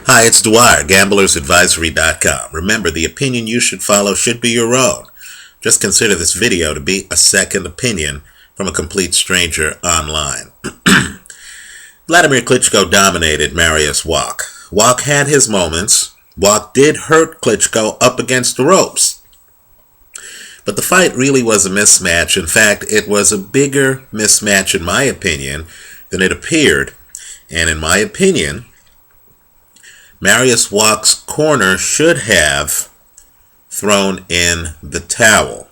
Hi, it's Dwyer, gamblersadvisory.com. Remember, the opinion you should follow should be your own. Just consider this video to be a second opinion from a complete stranger online. Wladimir Klitschko dominated Marius Wach. Wach had his moments. Wach did hurt Klitschko up against the ropes. But the fight really was a mismatch. In fact, it was a bigger mismatch, in my opinion, than it appeared. And in my opinion, Marius Wach's corner should have thrown in the towel.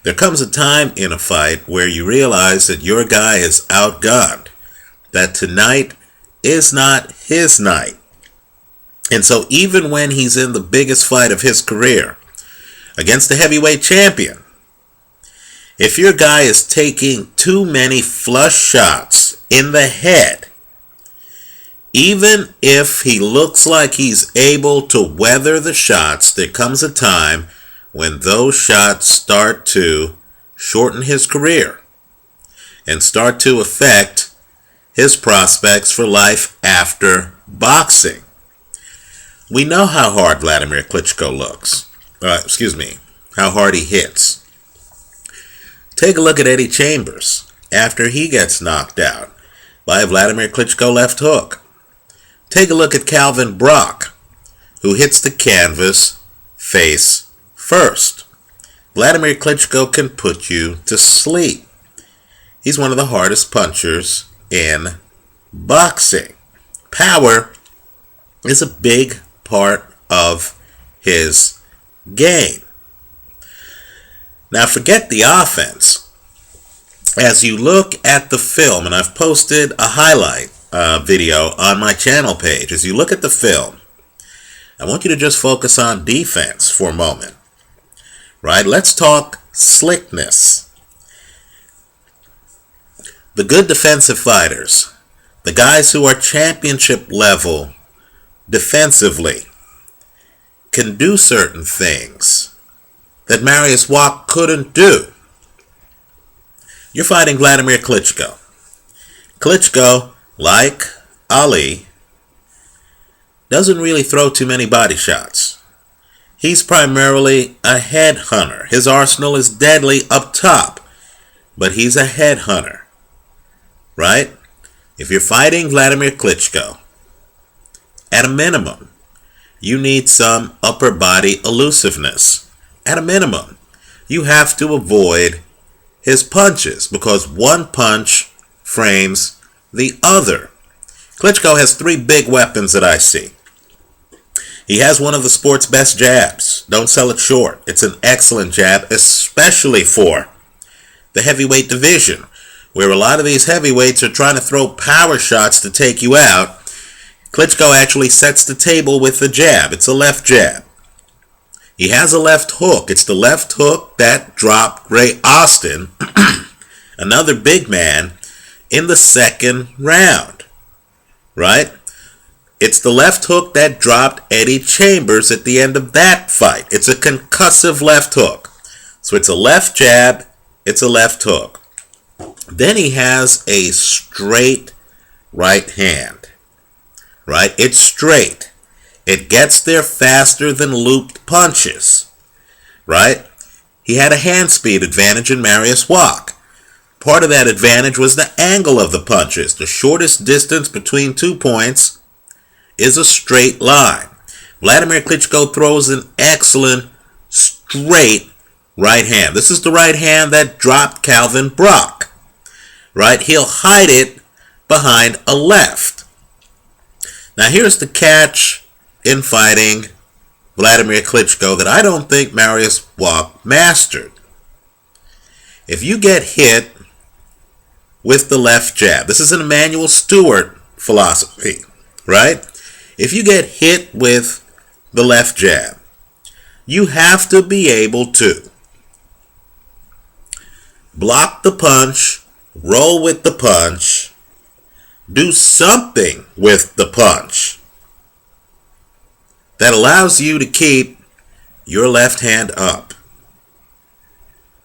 There comes a time in a fight where you realize that your guy is outgunned, that tonight is not his night. And so even when he's in the biggest fight of his career against the heavyweight champion, if your guy is taking too many flush shots in the head, even if he looks like he's able to weather the shots, there comes a time when those shots start to shorten his career and start to affect his prospects for life after boxing. We know how hard Wladimir Klitschko looks. How hard he hits. Take a look at Eddie Chambers after he gets knocked out by a Wladimir Klitschko left hook. Take a look at Calvin Brock, who hits the canvas face first. Wladimir Klitschko can put you to sleep. He's one of the hardest punchers in boxing. Power is a big part of his game. Now forget the offense. As you look at the film, and I've posted a highlight video on my channel page. As you look at the film, I want you to just focus on defense for a moment. Right? Let's talk slickness. The good defensive fighters, the guys who are championship level defensively, can do certain things that Marius Wach couldn't do. You're fighting Wladimir Klitschko. Klitschko, like Ali, doesn't really throw too many body shots. He's primarily a head hunter. His arsenal is deadly up top, but he's a head hunter, right? If you're fighting Wladimir Klitschko, at a minimum, you need some upper body elusiveness. At a minimum, you have to avoid his punches because one punch frames the other. Klitschko has three big weapons that I see. He has one of the sport's best jabs. Don't sell it short. It's an excellent jab, especially for the heavyweight division, where a lot of these heavyweights are trying to throw power shots to take you out. Klitschko actually sets the table with the jab. It's a left jab. He has a left hook. It's the left hook that dropped Ray Austin, another big man, in the second round, right? It's the left hook that dropped Eddie Chambers at the end of that fight. It's a concussive left hook. So it's a left jab, it's a left hook. Then he has a straight right hand, right? It's straight. It gets there faster than looped punches, right? He had a hand speed advantage in Marius Wach. Part of that advantage was the angle of the punches. The shortest distance between 2 points is a straight line. Wladimir Klitschko throws an excellent straight right hand. This is the right hand that dropped Calvin Brock, right? He'll hide it behind a left. Now here's the catch in fighting Wladimir Klitschko that I don't think Marius Wach mastered. If you get hit with the left jab, this is an Emanuel Stewart philosophy, right? If you get hit with the left jab, you have to be able to block the punch, roll with the punch, do something with the punch that allows you to keep your left hand up,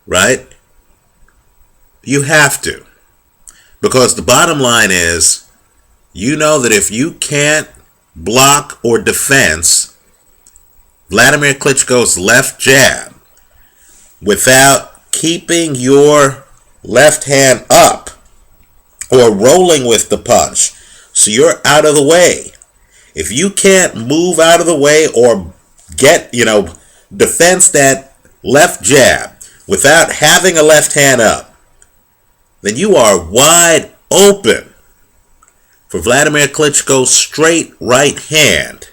right? You have to. Because the bottom line is, you know that if you can't block or defense Wladimir Klitschko's left jab without keeping your left hand up or rolling with the punch so you're out of the way. If you can't move out of the way or get, defense that left jab without having a left hand up, then you are wide open for Wladimir Klitschko's straight right hand,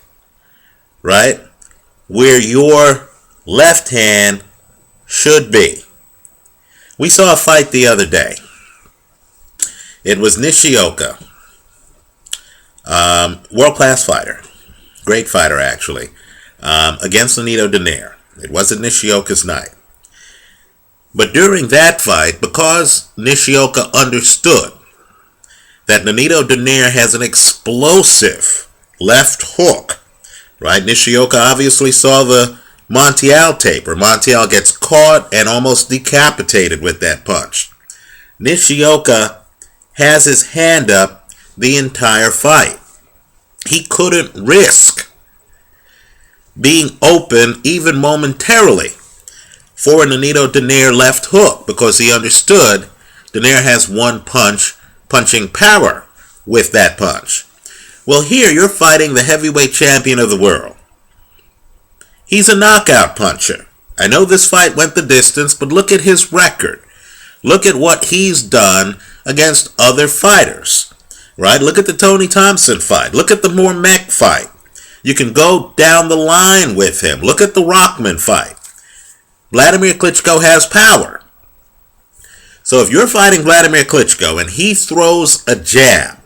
right? Where your left hand should be. We saw a fight the other day. It was Nishioka, world-class fighter, great fighter actually, against Dwyer. It wasn't Nishioka's night. But during that fight, because Nishioka understood that Dwyer has an explosive left hook, right? Nishioka obviously saw the Montiel tape, where Montiel gets caught and almost decapitated with that punch. Nishioka has his hand up the entire fight. He couldn't risk being open even momentarily for an Dwyer left hook because he understood Dwyer has one punching power with that punch. Well, here you're fighting the heavyweight champion of the world. He's a knockout puncher. I know this fight went the distance, but look at his record. Look at what he's done against other fighters, right? Look at the Tony Thompson fight. Look at the Mormek fight. You can go down the line with him. Look at the Rockman fight. Wladimir Klitschko has power. So if you're fighting Wladimir Klitschko and he throws a jab,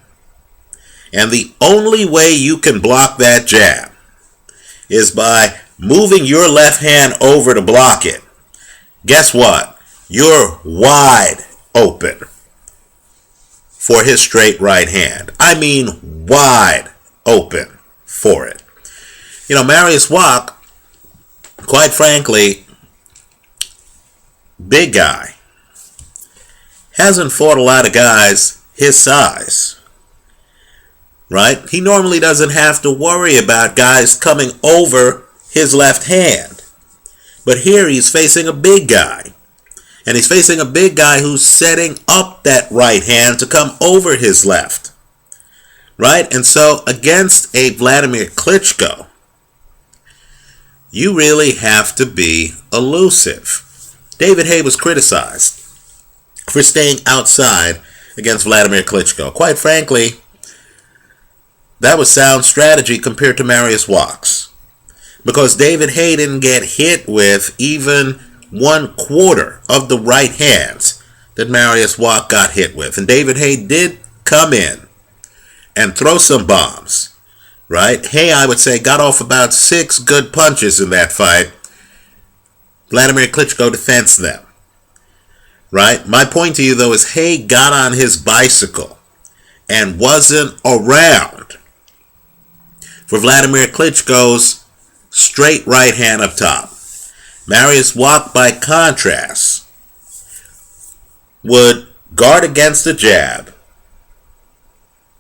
and the only way you can block that jab is by moving your left hand over to block it, guess what? You're wide open for his straight right hand. I mean wide open for it. Marius Wach, quite frankly, big guy, hasn't fought a lot of guys his size, right? He normally doesn't have to worry about guys coming over his left hand. But here he's facing a big guy. And he's facing a big guy who's setting up that right hand to come over his left. Right? And so against a Wladimir Klitschko, you really have to be elusive. David Haye was criticized for staying outside against Wladimir Klitschko. Quite frankly, that was sound strategy compared to Marius Wach's. Because David Haye didn't get hit with even 1/4 of the right hands that Marius Wach got hit with. And David Haye did come in and throw some bombs, right? Haye, I would say, got off about 6 good punches in that fight. Wladimir Klitschko defends them, right? My point to you, though, is Haye got on his bicycle and wasn't around for Wladimir Klitschko's straight right hand up top. Marius Wach, by contrast, would guard against the jab,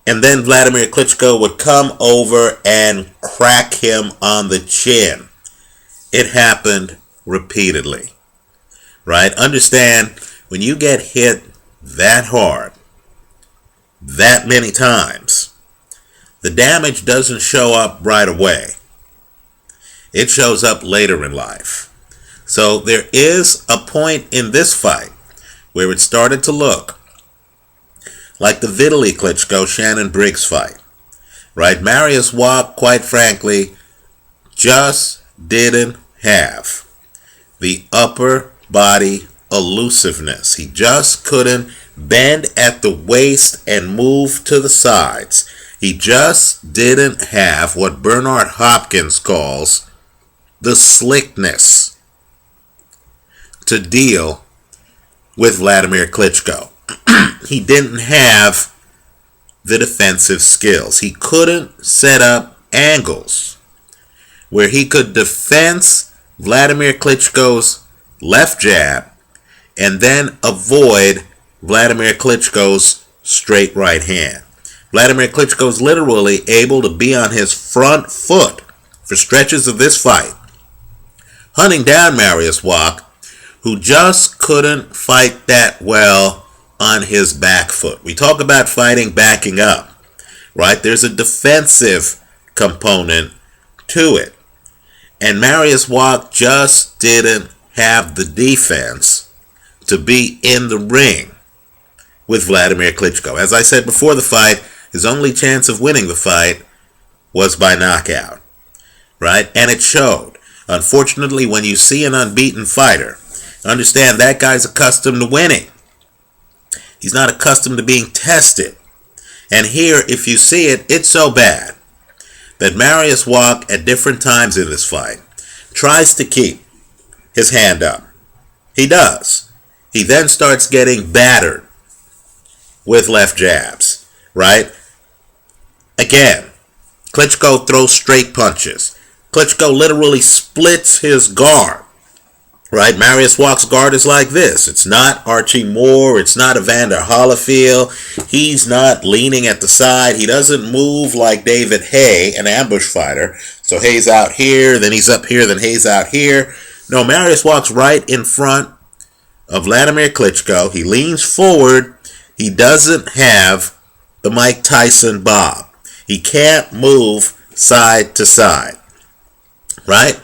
and then Wladimir Klitschko would come over and crack him on the chin. It happened repeatedly, right? Understand, when you get hit that hard, that many times, the damage doesn't show up right away. It shows up later in life. So there is a point in this fight where it started to look like the Vitaly Klitschko Shannon Briggs fight, right? Marius Wach, quite frankly, just didn't have the upper body elusiveness. He just couldn't bend at the waist and move to the sides. He just didn't have what Bernard Hopkins calls the slickness to deal with Wladimir Klitschko. He didn't have the defensive skills. He couldn't set up angles where he could defend Wladimir Klitschko's left jab and then avoid Wladimir Klitschko's straight right hand. Wladimir Klitschko is literally able to be on his front foot for stretches of this fight, hunting down Marius Wach, who just couldn't fight that well on his back foot. We talk about fighting backing up, right? There's a defensive component to it. And Marius Wach just didn't have the defense to be in the ring with Wladimir Klitschko. As I said before the fight, his only chance of winning the fight was by knockout, right? And it showed. Unfortunately, when you see an unbeaten fighter, understand that guy's accustomed to winning. He's not accustomed to being tested. And here, if you see it, it's so bad that Marius Wach, at different times in this fight, tries to keep his hand up. He does. He then starts getting battered with left jabs, right? Again, Klitschko throws straight punches. Klitschko literally splits his guard, right? Marius Wach's guard is like this. It's not Archie Moore. It's not Evander Holyfield. He's not leaning at the side. He doesn't move like David Haye, an ambush fighter. So Haye's out here, then he's up here, then Haye's out here. No, Marius Wach's right in front of Wladimir Klitschko. He leans forward. He doesn't have the Mike Tyson bob. He can't move side to side, right?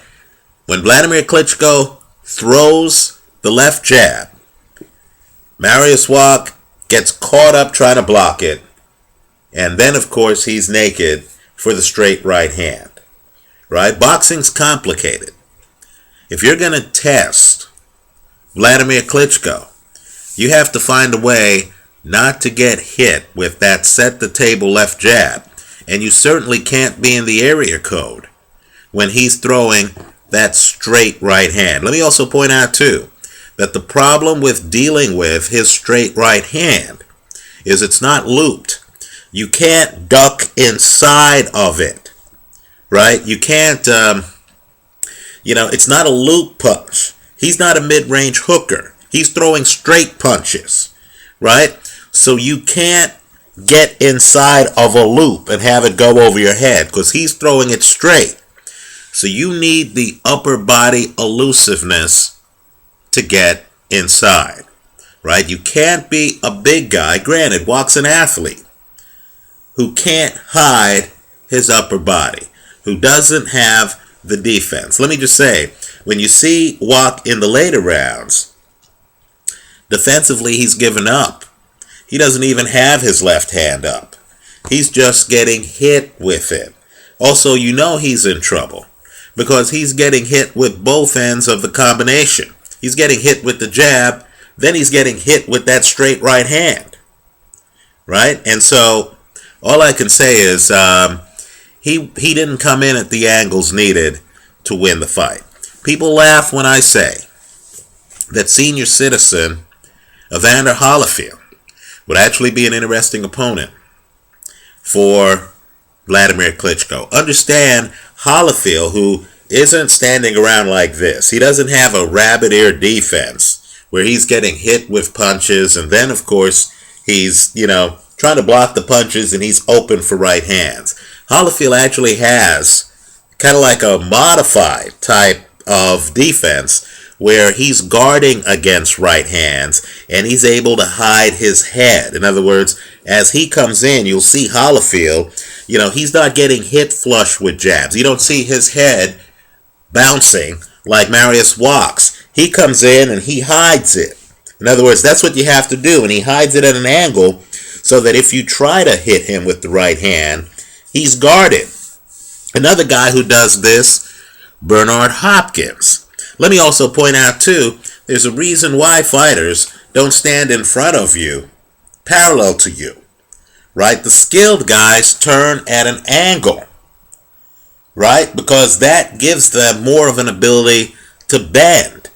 When Wladimir Klitschko throws the left jab, Marius Wach gets caught up trying to block it, and then of course he's naked for the straight right hand, right? Boxing's complicated. If you're going to test Wladimir Klitschko, you have to find a way not to get hit with that set the table left jab, and you certainly can't be in the area code when he's throwing that straight right hand. Let me also point out too that the problem with dealing with his straight right hand is it's not looped. You can't duck inside of it, right? You can't, it's not a loop punch. He's not a mid-range hooker. He's throwing straight punches, right? So you can't get inside of a loop and have it go over your head because he's throwing it straight. So you need the upper body elusiveness to get inside, right? You can't be a big guy. Granted, Wach's an athlete who can't hide his upper body, who doesn't have the defense. Let me just say, when you see Wach in the later rounds, defensively he's given up. He doesn't even have his left hand up. He's just getting hit with it. Also, you know he's in trouble because he's getting hit with both ends of the combination. He's getting hit with the jab, then he's getting hit with that straight right hand, right? And so all I can say is he didn't come in at the angles needed to win the fight. People laugh when I say that senior citizen Evander Holyfield would actually be an interesting opponent for Wladimir Klitschko. Understand, Holyfield, who isn't standing around like this, he doesn't have a rabbit ear defense where he's getting hit with punches and then, of course, he's, trying to block the punches and he's open for right hands. Holyfield actually has kind of like a modified type of defense where he's guarding against right hands and he's able to hide his head. In other words, as he comes in, you'll see Holyfield, he's not getting hit flush with jabs. You don't see his head bouncing like Marius Wach's. He comes in and he hides it. In other words, that's what you have to do, and he hides it at an angle so that if you try to hit him with the right hand, he's guarded. Another guy who does this, Bernard Hopkins. Let me also point out, too, there's a reason why fighters don't stand in front of you, parallel to you, right? The skilled guys turn at an angle, right? Because that gives them more of an ability to bend,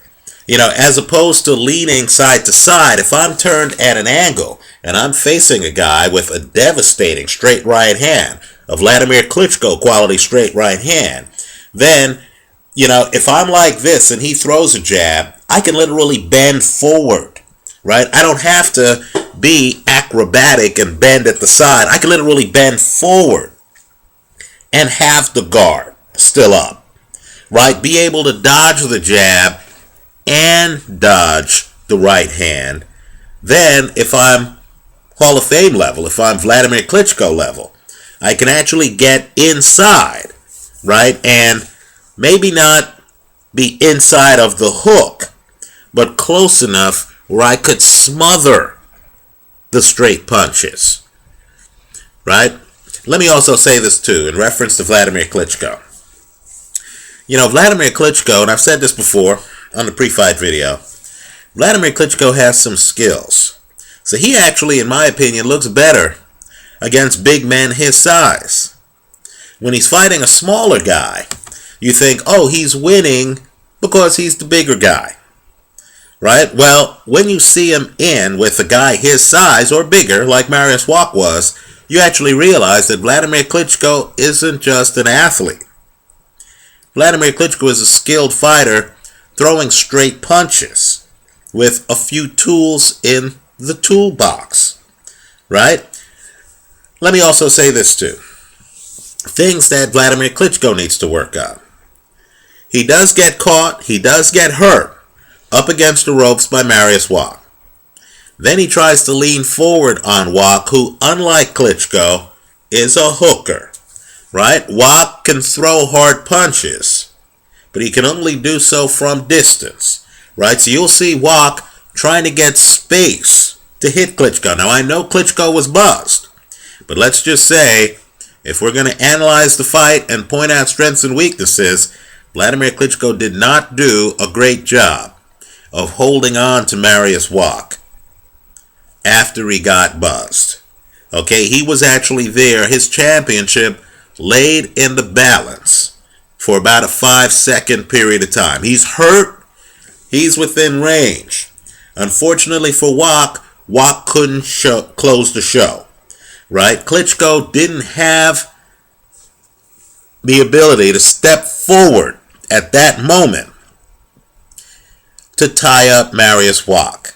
as opposed to leaning side to side. If I'm turned at an angle and I'm facing a guy with a devastating straight right hand, a Wladimir Klitschko quality straight right hand, then if I'm like this and he throws a jab, I can literally bend forward, right? I don't have to be acrobatic and bend at the side. I can literally bend forward and have the guard still up, right? Be able to dodge the jab and dodge the right hand. Then, if I'm Hall of Fame level, if I'm Wladimir Klitschko level, I can actually get inside, right? And maybe not be inside of the hook, but close enough where I could smother the straight punches, right? Let me also say this too, in reference to Wladimir Klitschko. You know, Wladimir Klitschko, and I've said this before on the pre-fight video, Wladimir Klitschko has some skills. So he actually, in my opinion, looks better against big men his size. When he's fighting a smaller guy, you think, oh, he's winning because he's the bigger guy, right? Well, when you see him in with a guy his size or bigger, like Marius Wach was, you actually realize that Wladimir Klitschko isn't just an athlete. Wladimir Klitschko is a skilled fighter throwing straight punches with a few tools in the toolbox, right? Let me also say this too. Things that Wladimir Klitschko needs to work on. He does get caught, he does get hurt up against the ropes by Marius Wach. Then he tries to lean forward on Wach, who, unlike Klitschko, is a hooker, right? Wach can throw hard punches, but he can only do so from distance, right? So you'll see Wach trying to get space to hit Klitschko. Now, I know Klitschko was buzzed, but let's just say, if we're going to analyze the fight and point out strengths and weaknesses, Wladimir Klitschko did not do a great job of holding on to Marius Wach after he got buzzed. Okay, he was actually there. His championship laid in the balance for about a 5-second period of time. He's hurt. He's within range. Unfortunately for Wach, Wach couldn't close the show, right? Klitschko didn't have the ability to step forward at that moment to tie up Marius Wach,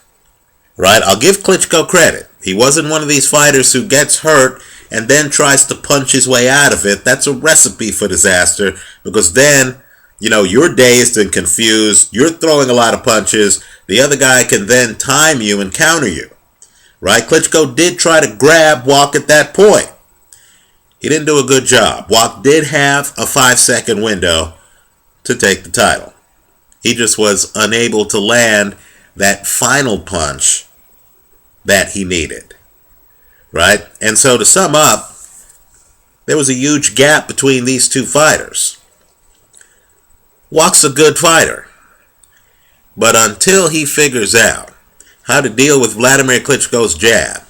right? I'll give Klitschko credit. He wasn't one of these fighters who gets hurt and then tries to punch his way out of it. That's a recipe for disaster, because then, you know, you're dazed and confused. You're throwing a lot of punches. The other guy can then time you and counter you, right? Klitschko did try to grab Wach at that point. He didn't do a good job. Wach did have a 5-second window to take the title. He just was unable to land that final punch that he needed, right? And so to sum up, there was a huge gap between these two fighters. Wach's a good fighter, but until he figures out how to deal with Wladimir Klitschko's jab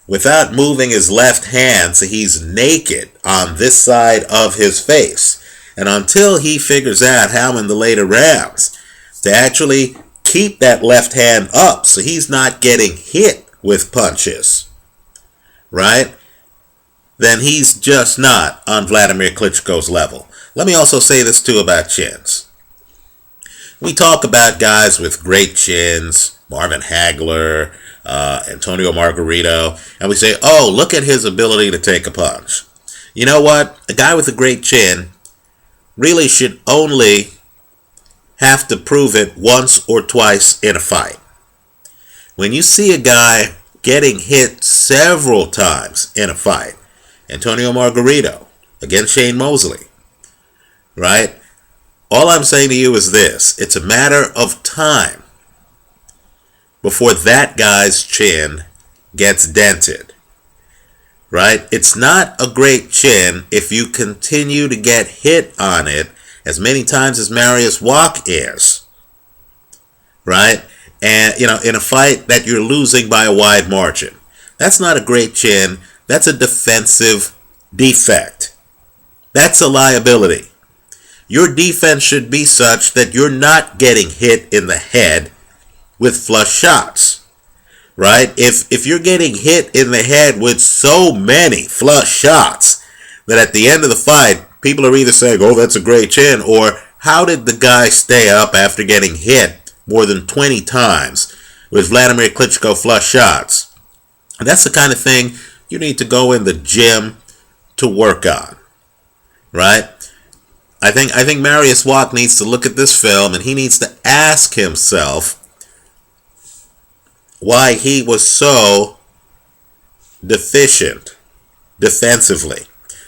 without moving his left hand so he's naked on this side of his face, and until he figures out how in the later rounds to actually keep that left hand up so he's not getting hit with punches, right, then he's just not on Wladimir Klitschko's level. Let me also say this too about chins. We talk about guys with great chins, Marvin Hagler, Antonio Margarito, and we say, oh, look at his ability to take a punch. You know what? A guy with a great chin really should only have to prove it once or twice in a fight. When you see a guy getting hit several times in a fight, Antonio Margarito against Shane Mosley, right? All I'm saying to you is this: it's a matter of time before that guy's chin gets dented, right? It's not a great chin if you continue to get hit on it as many times as Marius Wach is, right? And, you know, in a fight that you're losing by a wide margin. That's not a great chin. That's a defensive defect. That's a liability. Your defense should be such that you're not getting hit in the head with flush shots, right? If you're getting hit in the head with so many flush shots that at the end of the fight, people are either saying, oh, that's a great chin, or how did the guy stay up after getting hit more than 20 times with Wladimir Klitschko flush shots? And that's the kind of thing you need to go in the gym to work on, right? I think Marius Wach needs to look at this film and he needs to ask himself why he was so deficient defensively.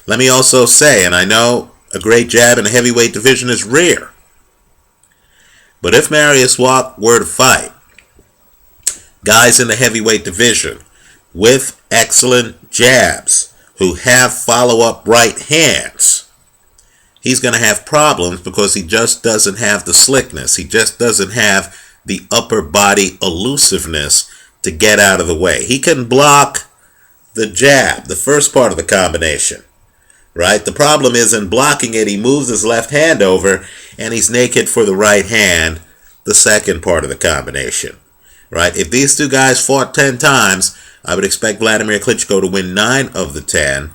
Let me also say, and I know a great jab in the heavyweight division is rare, but if Marius Wach were to fight guys in the heavyweight division with excellent jabs who have follow-up right hands, he's going to have problems because he just doesn't have the slickness. He just doesn't have the upper body elusiveness to get out of the way. He can block the jab, the first part of the combination, right? The problem is in blocking it, he moves his left hand over and he's naked for the right hand, the second part of the combination, right? If these two guys fought 10 times, I would expect Wladimir Klitschko to win 9 of the 10.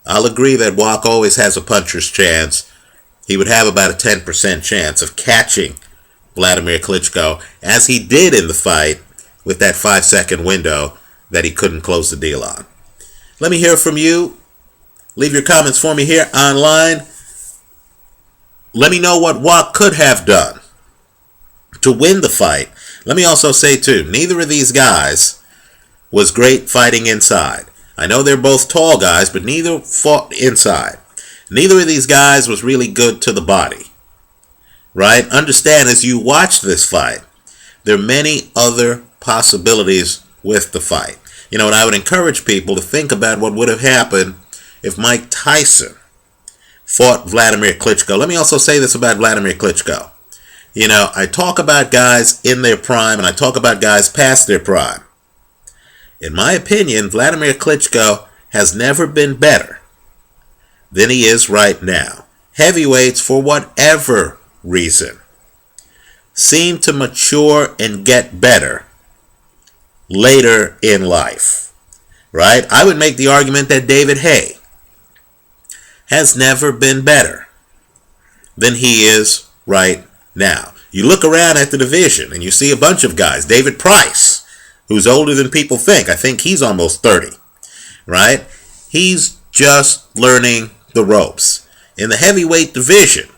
I'll agree that Wach always has a puncher's chance. He would have about a 10% chance of catching Wladimir Klitschko, as he did in the fight with that 5-second window that he couldn't close the deal on. Let me hear from you. Leave your comments for me here online. Let me know what Wach could have done to win the fight. Let me also say, too, neither of these guys was great fighting inside. I know they're both tall guys, but neither fought inside. Neither of these guys was really good to the body, right? Understand, as you watch this fight, there are many other possibilities with the fight. You know, and I would encourage people to think about what would have happened if Mike Tyson fought Wladimir Klitschko. Let me also say this about Wladimir Klitschko. You know, I talk about guys in their prime and I talk about guys past their prime. In my opinion, Wladimir Klitschko has never been better than he is right now. Heavyweights, for whatever reason, seem to mature and get better later in life, right? I would make the argument that David Haye has never been better than he is right now. You look around at the division and you see a bunch of guys. David Price, who's older than people think. I think he's almost 30, right? He's just learning the ropes. In the heavyweight division,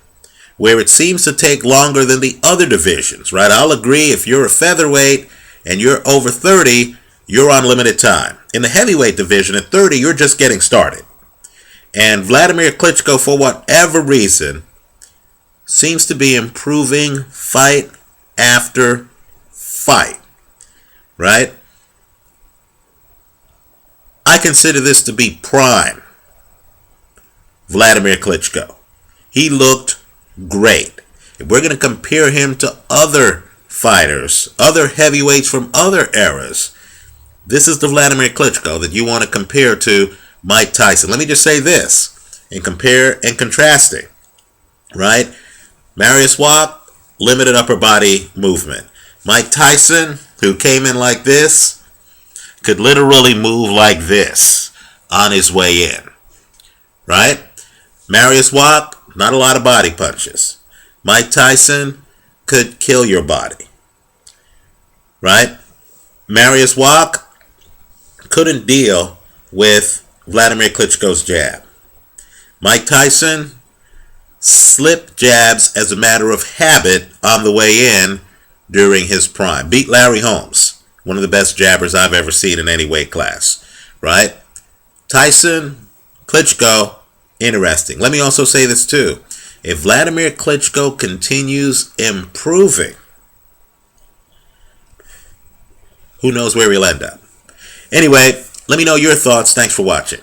where it seems to take longer than the other divisions, right? I'll agree, if you're a featherweight and you're over 30, you're on limited time. In the heavyweight division, at 30, you're just getting started. And Wladimir Klitschko, for whatever reason, seems to be improving fight after fight, right? I consider this to be prime Wladimir Klitschko. He looked great. If we're going to compare him to other fighters, other heavyweights from other eras, this is the Wladimir Klitschko that you want to compare to Mike Tyson. Let me just say this, and compare and contrasting, right? Marius Wach, limited upper body movement. Mike Tyson, who came in like this, could literally move like this on his way in, right? Marius Wach, not a lot of body punches. Mike Tyson could kill your body, right? Marius Wach couldn't deal with Wladimir Klitschko's jab. Mike Tyson slipped jabs as a matter of habit on the way in during his prime. Beat Larry Holmes, one of the best jabbers I've ever seen in any weight class, right? Tyson, Klitschko, interesting. Let me also say this too. If Wladimir Klitschko continues improving, who knows where he'll end up. Anyway, let me know your thoughts. Thanks for watching.